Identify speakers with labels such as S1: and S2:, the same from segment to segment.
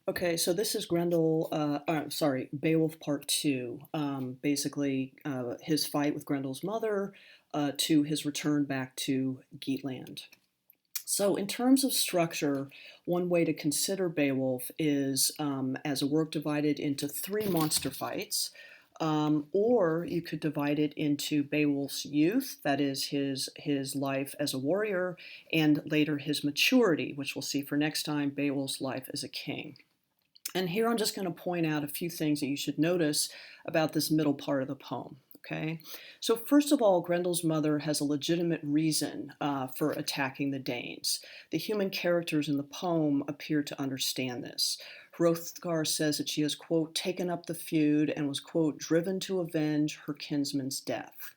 S1: Okay, so this is Beowulf Part 2. Basically, his fight with Grendel's mother to his return back to Geatland. So, in terms of structure, one way to consider Beowulf is as a work divided into three monster fights, or you could divide it into Beowulf's youth, that is his life as a warrior, and later his maturity, which we'll see for next time, Beowulf's life as a king. And here I'm just going to point out a few things that you should notice about this middle part of the poem. Okay, so first of all, Grendel's mother has a legitimate reason for attacking the Danes. The human characters in the poem appear to understand this. Hrothgar says that she has, quote, taken up the feud and was, quote, driven to avenge her kinsman's death.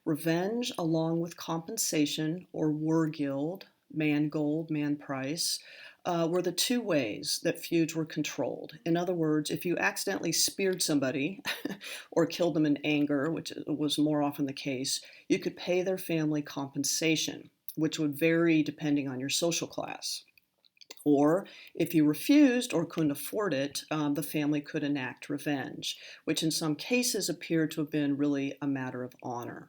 S1: Revenge, along with compensation or wargild, mangold, man price, were the two ways that feuds were controlled. In other words, if you accidentally speared somebody or killed them in anger, which was more often the case, you could pay their family compensation, which would vary depending on your social class. Or if you refused or couldn't afford it, the family could enact revenge, which in some cases appeared to have been really a matter of honor.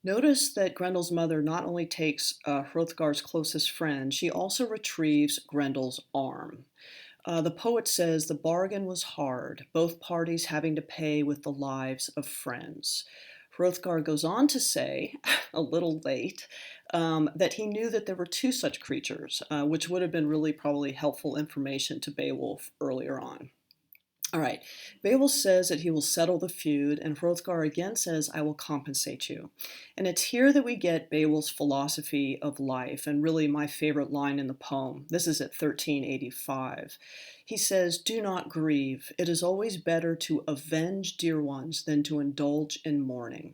S1: Notice that Grendel's mother not only takes Hrothgar's closest friend, she also retrieves Grendel's arm. The poet says the bargain was hard, both parties having to pay with the lives of friends. Hrothgar goes on to say, a little late, that he knew that there were two such creatures, which would have been really probably helpful information to Beowulf earlier on. All right, Beowulf says that he will settle the feud, and Hrothgar again says, I will compensate you. And it's here that we get Beowulf's philosophy of life, and really my favorite line in the poem. This is at 1385. He says, do not grieve. It is always better to avenge dear ones than to indulge in mourning.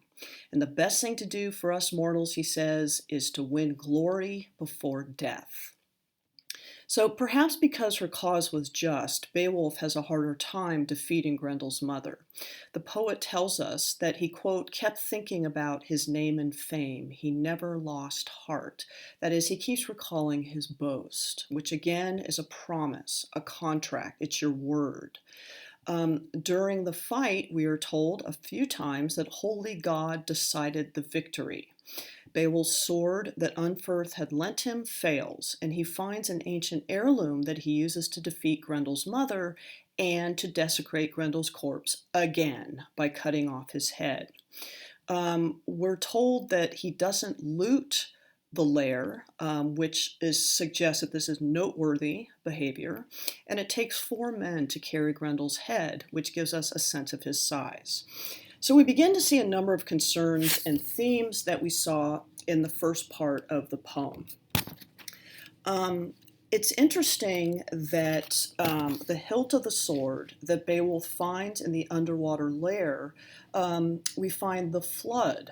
S1: And the best thing to do for us mortals, he says, is to win glory before death. So perhaps because her cause was just, Beowulf has a harder time defeating Grendel's mother. The poet tells us that he, quote, kept thinking about his name and fame. He never lost heart. That is, he keeps recalling his boast, which again is a promise, a contract. It's your word. During the fight, we are told a few times that holy God decided the victory. Beowulf's sword that Unferth had lent him fails, and he finds an ancient heirloom that he uses to defeat Grendel's mother and to desecrate Grendel's corpse again by cutting off his head. We're told that he doesn't loot the lair, which suggests that this is noteworthy behavior, and it takes 4 men to carry Grendel's head, which gives us a sense of his size. So we begin to see a number of concerns and themes that we saw in the first part of the poem. It's interesting that the hilt of the sword that Beowulf finds in the underwater lair, we find the flood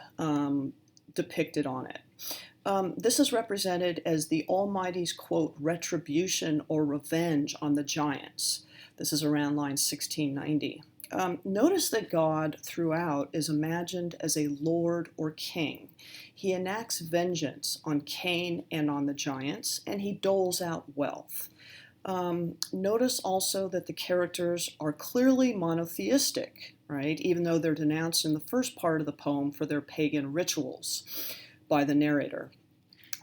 S1: depicted on it. This is represented as the Almighty's, quote, retribution or revenge on the giants. This is around line 1690. Notice that God throughout is imagined as a lord or king. He enacts vengeance on Cain and on the giants, and he doles out wealth. Notice also that the characters are clearly monotheistic, right? Even though they're denounced in the first part of the poem for their pagan rituals by the narrator.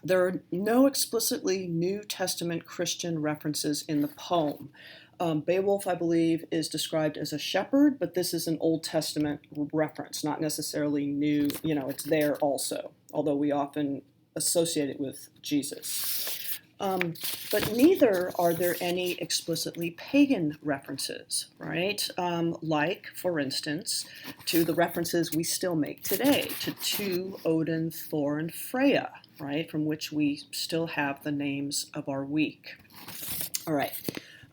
S1: There are no explicitly New Testament Christian references in the poem. Beowulf, I believe, is described as a shepherd, but this is an Old Testament reference, not necessarily new. It's there also, although we often associate it with Jesus. But neither are there any explicitly pagan references, right? Like, for instance, to the references we still make today, to Odin, Thor, and Freya, right? From which we still have the names of our week. All right.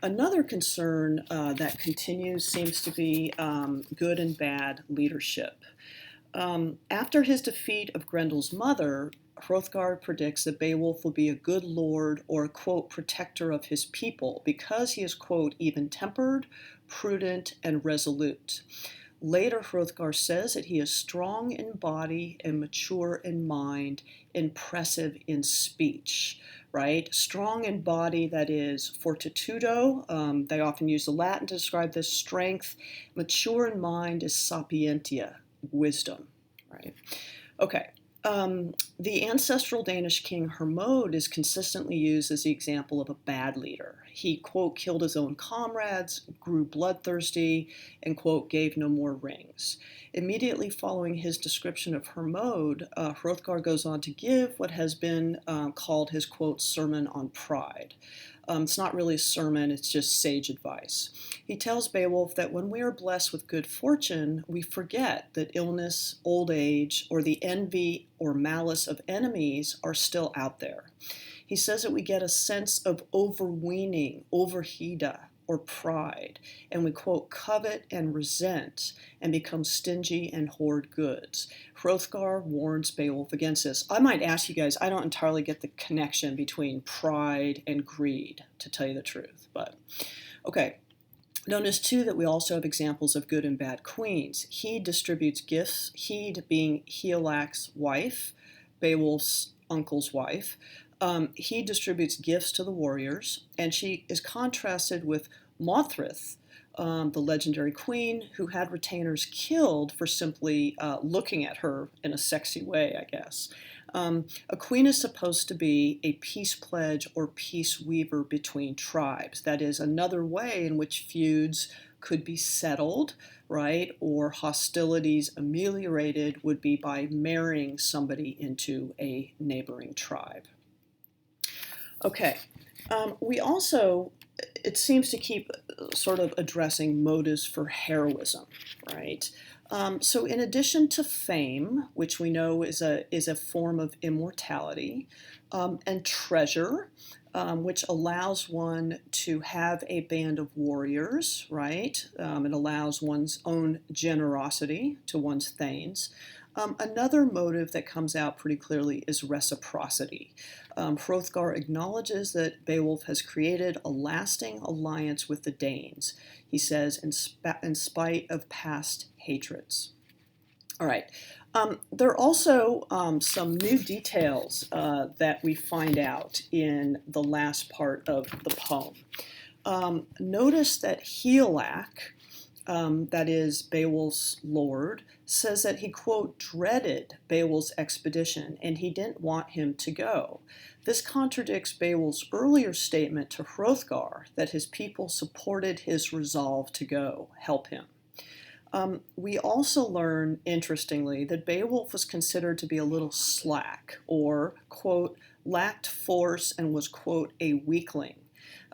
S1: Another concern that continues seems to be good and bad leadership. After his defeat of Grendel's mother, Hrothgar predicts that Beowulf will be a good lord or a, quote, protector of his people because he is, quote, even-tempered, prudent, and resolute. Later, Hrothgar says that he is strong in body and mature in mind, impressive in speech, right? Strong in body, that is fortitudo. They often use the Latin to describe this strength. Mature in mind is sapientia, wisdom, right? Okay. The ancestral Danish king Hermod is consistently used as the example of a bad leader. He, quote, killed his own comrades, grew bloodthirsty, and, quote, gave no more rings. Immediately following his description of Hermod, Hrothgar goes on to give what has been called his, quote, sermon on pride. It's not really a sermon, it's just sage advice. He tells Beowulf that when we are blessed with good fortune, we forget that illness, old age, or the envy or malice of enemies are still out there. He says that we get a sense of overweening, overheata, or pride, and we, quote, covet and resent and become stingy and hoard goods. Hrothgar warns Beowulf against this. I might ask you guys, I don't entirely get the connection between pride and greed, to tell you the truth, but okay. Notice, too, that we also have examples of good and bad queens. Hede distributes gifts, Hede being Hygelac wife, Beowulf's uncle's wife. He distributes gifts to the warriors, and she is contrasted with Mothrith, the legendary queen, who had retainers killed for simply looking at her in a sexy way, I guess. A queen is supposed to be a peace pledge or peace weaver between tribes. That is another way in which feuds could be settled, right? Or hostilities ameliorated would be by marrying somebody into a neighboring tribe. Okay, we also, it seems to keep sort of addressing motives for heroism, right? So in addition to fame, which we know is a form of immortality, and treasure, which allows one to have a band of warriors, right? It allows one's own generosity to one's thanes. Another motive that comes out pretty clearly is reciprocity. Hrothgar acknowledges that Beowulf has created a lasting alliance with the Danes, he says, in spite of past hatreds. All right. There are also some new details that we find out in the last part of the poem. Notice that Hygelac, that is Beowulf's lord, says that he, quote, dreaded Beowulf's expedition and he didn't want him to go. This contradicts Beowulf's earlier statement to Hrothgar that his people supported his resolve to go help him. We also learn, interestingly, that Beowulf was considered to be a little slack or, quote, lacked force and was, quote, a weakling.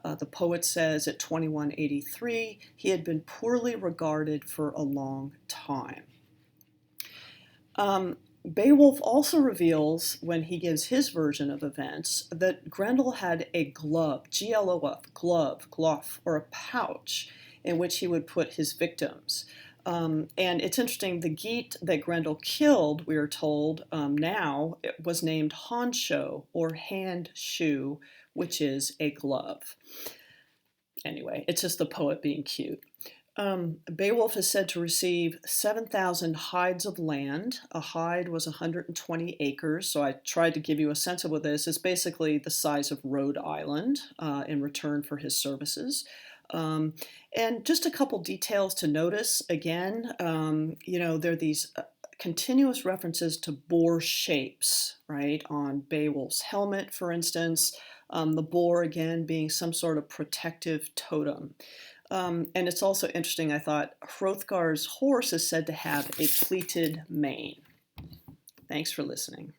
S1: The poet says at 2183, he had been poorly regarded for a long time. Beowulf also reveals, when he gives his version of events, that Grendel had a glove, G-L-O-F, glove, or a pouch, in which he would put his victims. And it's interesting, the Geat that Grendel killed, we are told now, it was named Honsho, or hand shoe, which is a glove. Anyway, it's just the poet being cute. Beowulf is said to receive 7,000 hides of land. A hide was 120 acres, so I tried to give you a sense of what this is. Basically the size of Rhode Island in return for his services. And just a couple details to notice. Again, there are these continuous references to boar shapes, right, on Beowulf's helmet, for instance. The boar, again, being some sort of protective totem. And it's also interesting, I thought, Hrothgar's horse is said to have a pleated mane. Thanks for listening.